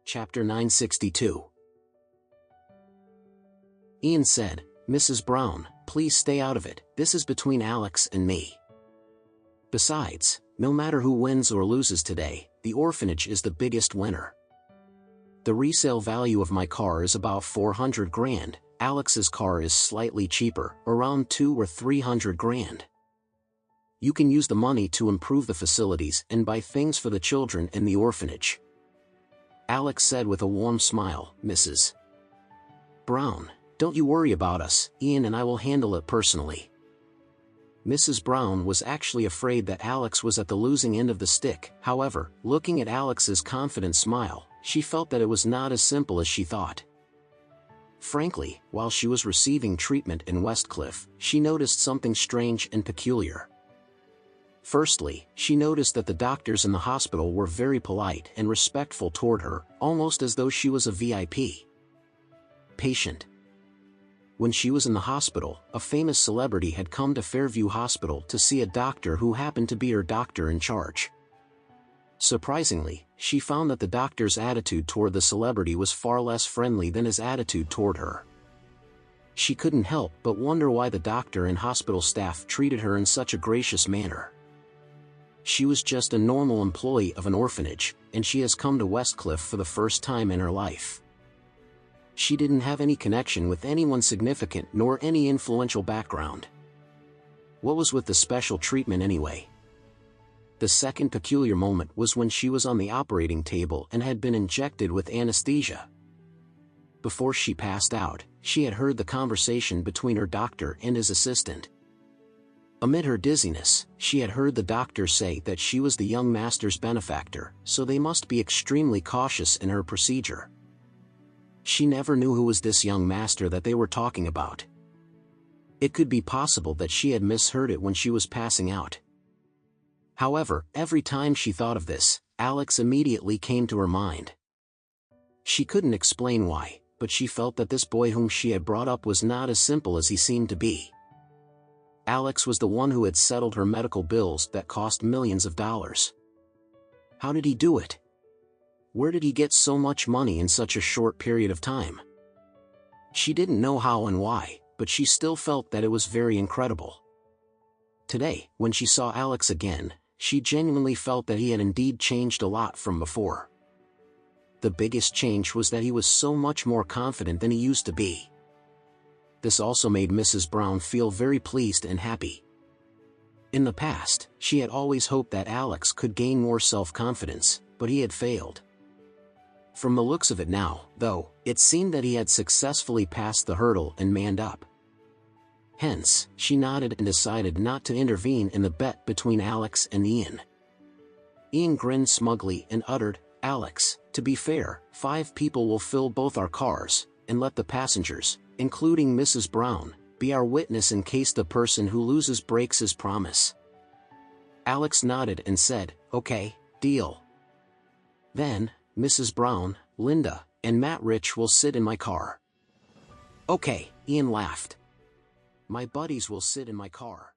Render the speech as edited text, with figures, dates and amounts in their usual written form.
Chapter 962. Ian said, "Mrs. Brown, please stay out of it. This is between Alex and me. Besides, no matter who wins or loses today, the orphanage is the biggest winner. The resale value of my car is about 400 grand, Alex's car is slightly cheaper, around 200 or 300 grand. You can use the money to improve the facilities and buy things for the children in the orphanage." Alex said with a warm smile, "Mrs. Brown, don't you worry about us, Ian and I will handle it personally." Mrs. Brown was actually afraid that Alex was at the losing end of the stick. However, looking at Alex's confident smile, she felt that it was not as simple as she thought. Frankly, while she was receiving treatment in Westcliff, she noticed something strange and peculiar. Firstly, she noticed that the doctors in the hospital were very polite and respectful toward her, almost as though she was a VIP patient. When she was in the hospital, a famous celebrity had come to Fairview Hospital to see a doctor who happened to be her doctor in charge. Surprisingly, she found that the doctor's attitude toward the celebrity was far less friendly than his attitude toward her. She couldn't help but wonder why the doctor and hospital staff treated her in such a gracious manner. She was just a normal employee of an orphanage, and she has come to Westcliff for the first time in her life. She didn't have any connection with anyone significant nor any influential background. What was with the special treatment anyway? The second peculiar moment was when she was on the operating table and had been injected with anesthesia. Before she passed out, she had heard the conversation between her doctor and his assistant. Amid her dizziness, she had heard the doctor say that she was the young master's benefactor, so they must be extremely cautious in her procedure. She never knew who was this young master that they were talking about. It could be possible that she had misheard it when she was passing out. However, every time she thought of this, Alex immediately came to her mind. She couldn't explain why, but she felt that this boy whom she had brought up was not as simple as he seemed to be. Alex was the one who had settled her medical bills that cost millions of dollars. How did he do it? Where did he get so much money in such a short period of time? She didn't know how and why, but she still felt that it was very incredible. Today, when she saw Alex again, she genuinely felt that he had indeed changed a lot from before. The biggest change was that he was so much more confident than he used to be. This also made Mrs. Brown feel very pleased and happy. In the past, she had always hoped that Alex could gain more self-confidence, but he had failed. From the looks of it now, though, it seemed that he had successfully passed the hurdle and manned up. Hence, she nodded and decided not to intervene in the bet between Alex and Ian. Ian grinned smugly and uttered, "Alex, to be fair, 5 people will fill both our cars, and let the passengers, including Mrs. Brown, be our witness in case the person who loses breaks his promise." Alex nodded and said, "Okay, deal. Then, Mrs. Brown, Linda, and Matt Rich will sit in my car." "Okay," Ian laughed. "My buddies will sit in my car."